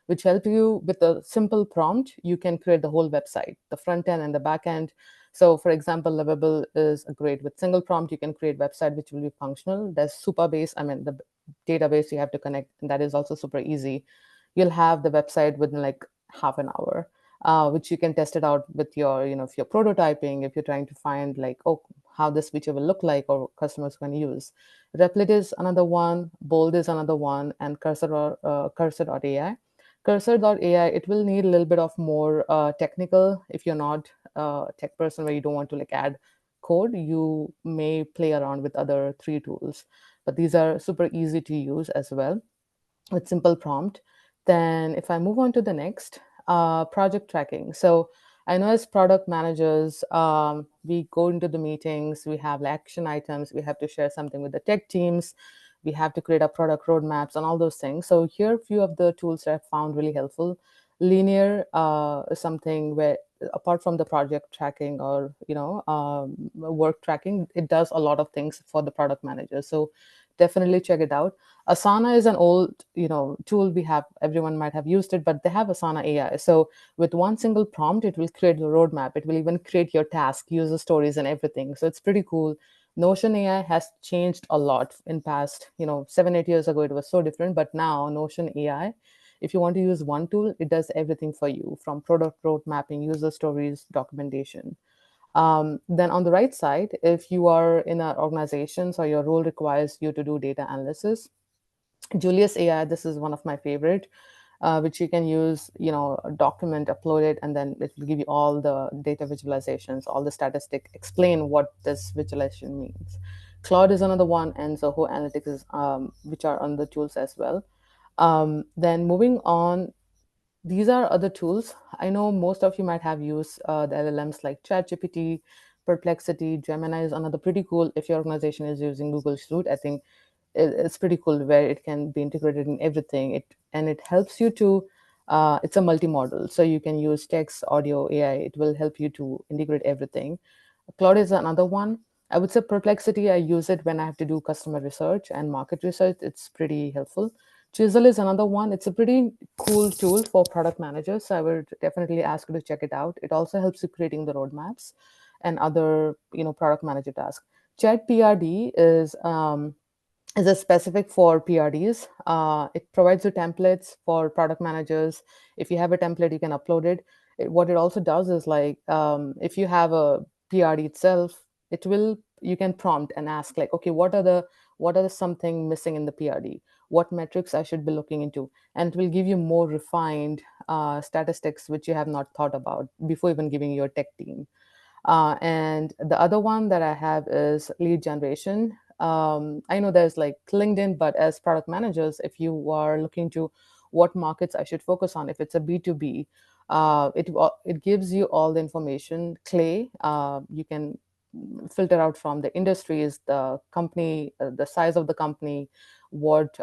which help you with a simple prompt. You can create the whole website, the front end and the back end. So for example, Lovable is great with single prompt. You can create website which will be functional. There's Supabase, the database you have to connect, and that is also super easy. You'll have the website within like half an hour, which you can test it out with your, if you're prototyping, if you're trying to find like, how this feature will look like or customers can use. Replit is another one, Bold is another one, and Cursor.ai. Cursor.ai, it will need a little bit of more technical. If you're not a tech person where you don't want to like add code, you may play around with other 3 tools. But these are super easy to use as well with simple prompt. Then if I move on to the next, project tracking. So I know as product managers, we go into the meetings, we have like action items, we have to share something with the tech teams, we have to create our product roadmaps and all those things. So here are a few of the tools that I've found really helpful. Linear is something where, apart from the project tracking or work tracking, it does a lot of things for the product manager. So definitely check it out. Asana is an old tool we have. Everyone might have used it, but they have Asana AI. So with one single prompt, it will create the roadmap. It will even create your task, user stories, and everything. So it's pretty cool. Notion AI has changed a lot in past, 7-8 years ago, it was so different, but now Notion AI, if you want to use one tool, it does everything for you, from product road mapping, user stories, documentation. Then on the right side, if you are in an organization, so your role requires you to do data analysis, Julius AI, this is one of my favorite, which you can use, a document, upload it, and then it will give you all the data visualizations, all the statistic, explain what this visualization means. Claude is another one, and Zoho Analytics is, which are on the tools as well. Then moving on, these are other tools. I know most of you might have used the LLMs like ChatGPT, Perplexity, Gemini is another pretty cool. If your organization is using Google Suite, I think it's pretty cool where it can be integrated in everything. It helps you to. It's a multi-model, so you can use text, audio, AI. It will help you to integrate everything. Claude is another one. I would say Perplexity, I use it when I have to do customer research and market research. It's pretty helpful. Chisel is another one. It's a pretty cool tool for product managers. So I would definitely ask you to check it out. It also helps you creating the roadmaps and other, product manager tasks. Chat PRD is a specific for PRDs. It provides you templates for product managers. If you have a template, you can upload it. What it also does is like, if you have a PRD itself, you can prompt and ask like, okay, what are the something missing in the PRD? What metrics I should be looking into? And it will give you more refined statistics, which you have not thought about before even giving your tech team. And the other one that I have is lead generation. I know there's like LinkedIn, but as product managers, if you are looking to what markets I should focus on, if it's a B2B, it gives you all the information. Clay, you can filter out from the industries, the company, the size of the company, what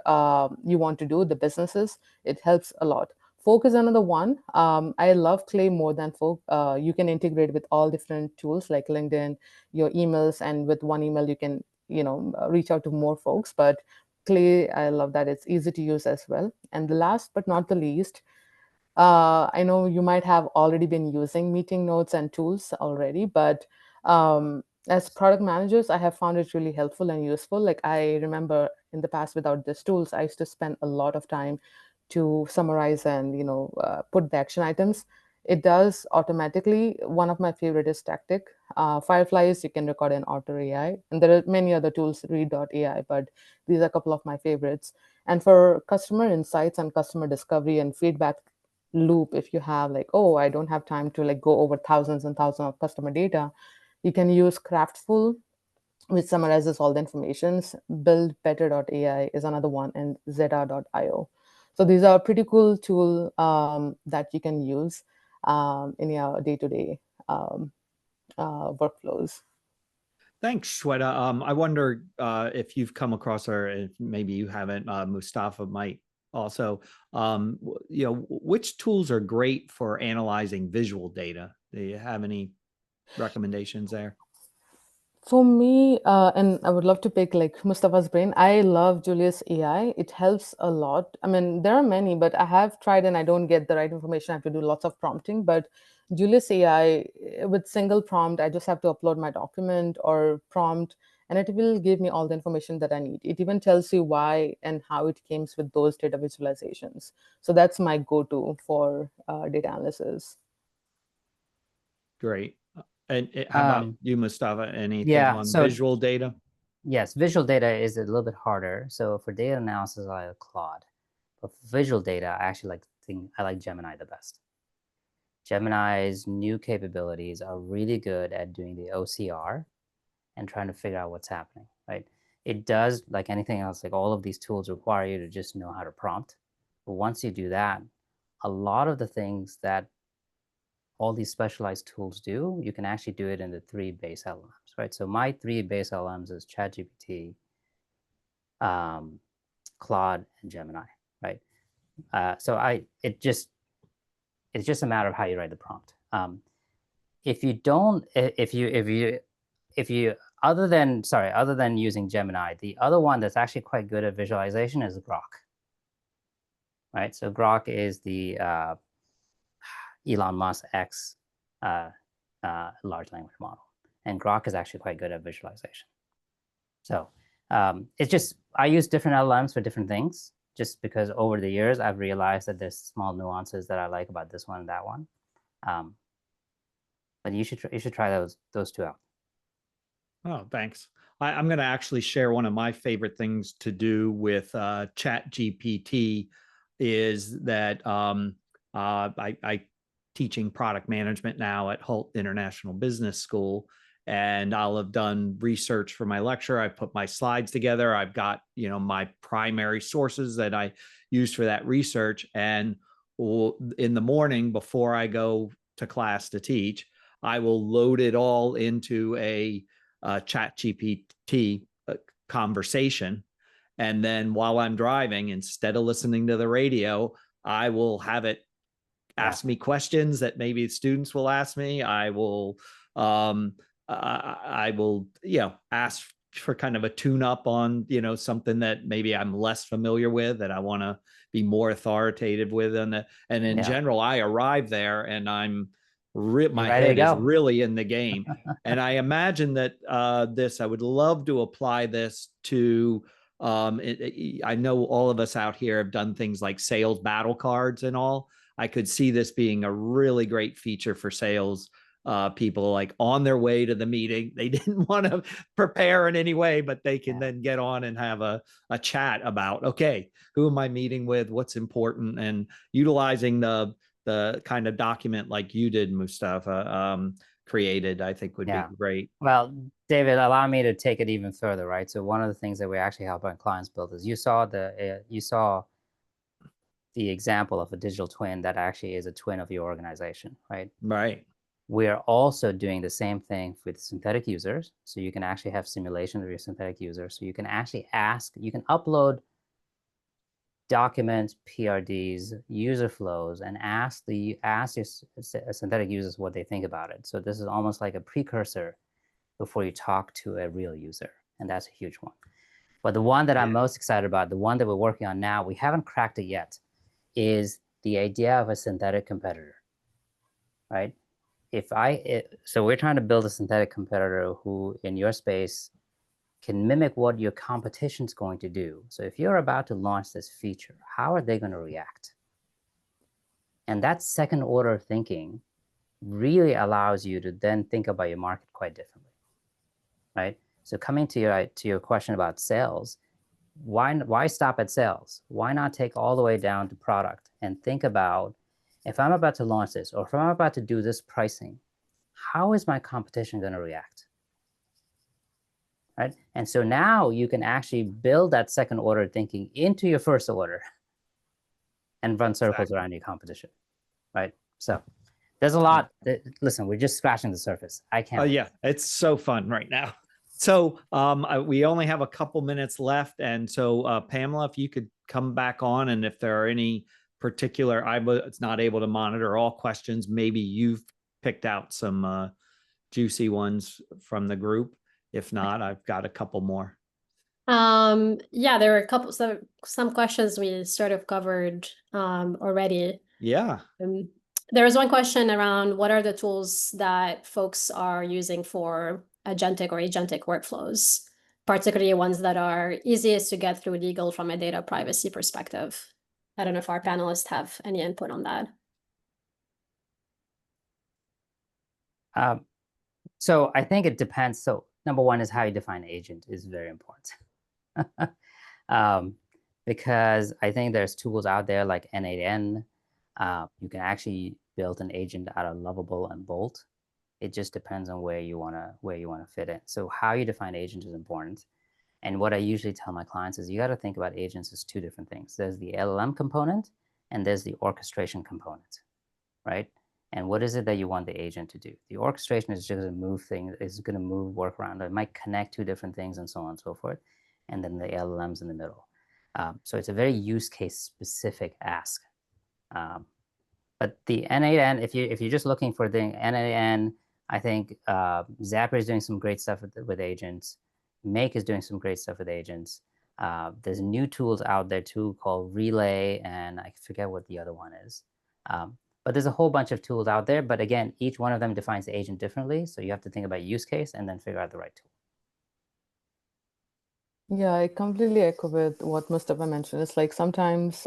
you want to do, the businesses. It helps a lot. Folk is another one. I love Clay more than Folk. You can integrate with all different tools like LinkedIn, your emails, and with one email you can, reach out to more folks. But Clay, I love that it's easy to use as well. And the last but not the least, I know you might have already been using meeting notes and tools already, but as product managers, I have found it really helpful and useful. Like I remember in the past, without these tools, I used to spend a lot of time to summarize and put the action items. It does automatically. One of my favorite is Tactic. Fireflies, you can record in Otter AI, and there are many other tools, Read.ai, but these are a couple of my favorites. And for customer insights and customer discovery and feedback loop, if you have like, oh, I don't have time to like go over thousands and thousands of customer data, you can use Craftful, which summarizes all the informations. Buildbetter.ai is another one, and Zeta.io. So these are pretty cool tool that you can use in your day-to-day workflows. Thanks, Shweta. I wonder if you've come across, or if maybe you haven't, Mustafa might also, which tools are great for analyzing visual data? Do you have any recommendations there? For me, and I would love to pick like Mustafa's brain. I love Julius AI. It helps a lot. I mean, there are many, but I have tried and I don't get the right information. I have to do lots of prompting. But Julius AI, with single prompt, I just have to upload my document or prompt, and it will give me all the information that I need. It even tells you why and how it came with those data visualizations. So that's my go-to for data analysis. Great. And how about you, Mustafa? Anything on so visual data? Yes, visual data is a little bit harder. So for data analysis, I like Claude. But for visual data, I like Gemini the best. Gemini's new capabilities are really good at doing the OCR and trying to figure out what's happening, right? It does, like anything else, like all of these tools require you to just know how to prompt. But once you do that, a lot of the things that all these specialized tools do, you can actually do it in the 3 base LLMs, right? So my 3 base LLMs is ChatGPT, Claude, and Gemini, right? So it's just a matter of how you write the prompt. If you other than using Gemini, the other one that's actually quite good at visualization is Grok, right? So Grok is the Elon Musk X large language model, and Grok is actually quite good at visualization. So it's just, I use different LLMs for different things, just because over the years I've realized that there's small nuances that I like about this one and that one. But you should try those 2 out. Oh, thanks. I'm going to actually share one of my favorite things to do with ChatGPT is that I teaching product management now at Hult International Business School, and I'll have done research for my lecture. I've put my slides together. I've got, my primary sources that I use for that research. And in the morning before I go to class to teach, I will load it all into a ChatGPT conversation. And then while I'm driving, instead of listening to the radio, I will have it ask me questions that maybe students will ask me. I will ask for kind of a tune up on, something that maybe I'm less familiar with that I want to be more authoritative with. And in general, I arrive there and my head is really in the game. And I imagine that I would love to apply this to, I know all of us out here have done things like sales battle cards and all. I could see this being a really great feature for sales people, like on their way to the meeting. They didn't want to prepare in any way, but they can then get on and have a chat about, okay, who am I meeting with? What's important? And utilizing the kind of document like you did, Mustafa, created, I think would be great. Well, David, allow me to take it even further, right? So one of the things that we actually help our clients build is you saw the example of a digital twin that actually is a twin of your organization, right? Right. We are also doing the same thing with synthetic users. So you can actually have simulation of your synthetic users. So you can actually you can upload documents, PRDs, user flows, and ask your synthetic users what they think about it. So this is almost like a precursor before you talk to a real user. And that's a huge one. But the one that I'm most excited about, the one that we're working on now, we haven't cracked it yet, is the idea of a synthetic competitor, right? So we're trying to build a synthetic competitor who, in your space, can mimic what your competition's going to do. So if you're about to launch this feature, how are they going to react? And that second order thinking really allows you to then think about your market quite differently, right? So coming to your question about sales, why stop at sales? Why not take all the way down to product and think about, if I'm about to launch this, or if I'm about to do this pricing, how is my competition going to react? Right? And so now you can actually build that second order thinking into your first order and run circles around your competition, right? So there's a lot. Listen, we're just scratching the surface. I can't. Oh yeah, it's so fun right now. So we only have a couple minutes left. And so Pamela, if you could come back on, and if there are any particular, I was not able to monitor all questions, maybe you've picked out some juicy ones from the group. If not, I've got a couple more. Yeah, there were some questions we sort of covered already. Yeah. There was one question around what are the tools that folks are using for agentic workflows, particularly ones that are easiest to get through legal from a data privacy perspective. I don't know if our panelists have any input on that. So I think it depends. So number one is how you define agent is very important. Because I think there's tools out there like N8N. You can actually build an agent out of Lovable and Bolt. It just depends on where you wanna fit in. So how you define agent is important. And what I usually tell my clients is you got to think about agents as two different things. There's the LLM component and there's the orchestration component, right? And what is it that you want the agent to do? The orchestration is just going to move things, is going to move work around. It might connect two different things and so on and so forth. And then the LLMs in the middle. So it's a very use case specific ask. But the N8N, if you're just looking for the N8N, I think Zapier is doing some great stuff with agents. Make is doing some great stuff with agents. There's new tools out there too called Relay, and I forget what the other one is. But there's a whole bunch of tools out there. But again, each one of them defines the agent differently. So you have to think about use case and then figure out the right tool. Yeah, I completely echo with what Mustafa mentioned. It's like sometimes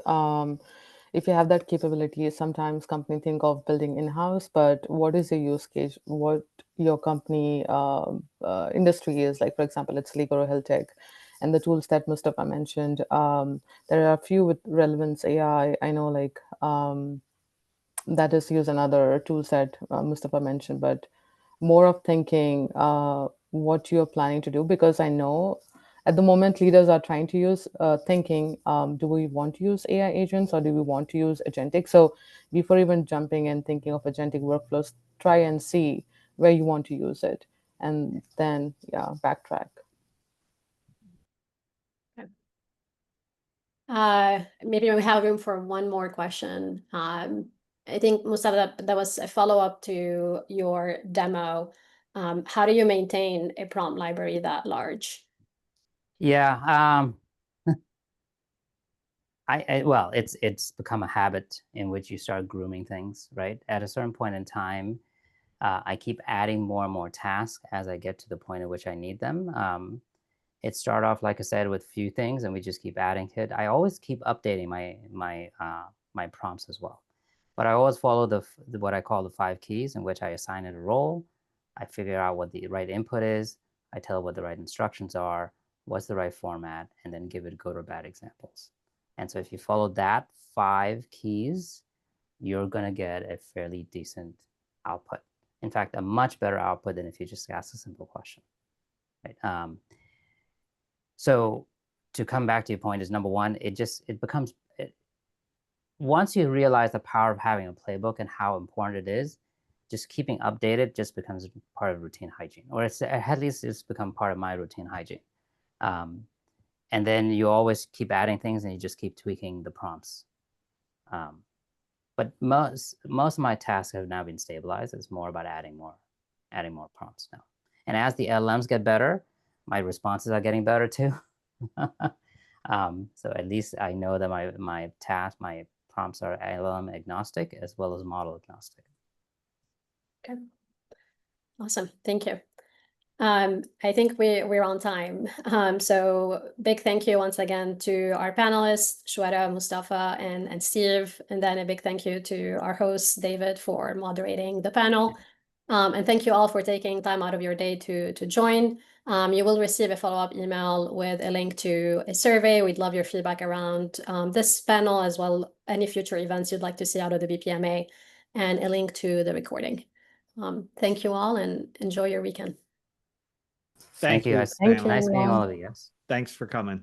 if you have that capability, sometimes company think of building in-house, but what is your use case? What your company industry is like, for example, it's legal or health tech. And the tools that Mustafa mentioned, there are a few with Relevance AI. I know like that is use another tool set Mustafa mentioned, but more of thinking what you're planning to do, because I know at the moment leaders are trying to use thinking, do we want to use AI agents or do we want to use agentic? So before even jumping and thinking of agentic workflows, try and see where you want to use it and then backtrack. Maybe we have room for one more question. I think, Mustafa, that was a follow-up to your demo. How do you maintain a prompt library that large? Yeah, well, it's become a habit in which you start grooming things, right? At a certain point in time, I keep adding more and more tasks as I get to the point at which I need them. It started off, like I said, with a few things, and we just keep adding to it. I always keep updating my prompts as well, but I always follow what I call the 5 keys, in which I assign it a role. I figure out what the right input is. I tell it what the right instructions are, what's the right format, and then give it good or bad examples. And so if you follow that 5 keys, you're going to get a fairly decent output. In fact, a much better output than if you just ask a simple question. Right? So to come back to your point is, number one, once you realize the power of having a playbook and how important it is, just keeping updated just becomes part of routine hygiene, or at least it's become part of my routine hygiene. And then you always keep adding things and you just keep tweaking the prompts. But most of my tasks have now been stabilized. It's more about adding more prompts now. And as the LLMs get better, my responses are getting better too. So at least I know that my prompts are LLM agnostic as well as model agnostic. Okay. Awesome. Thank you. I think we're on time. So big thank you once again to our panelists, Shweta, Mustafa, and Steve. And then a big thank you to our host, David, for moderating the panel. And thank you all for taking time out of your day to join. You will receive a follow-up email with a link to a survey. We'd love your feedback around this panel, as well any future events you'd like to see out of the BPMA, and a link to the recording. Thank you all and enjoy your weekend. Thank you guys. Thank you. Nice meeting all of you guys. Thanks for coming.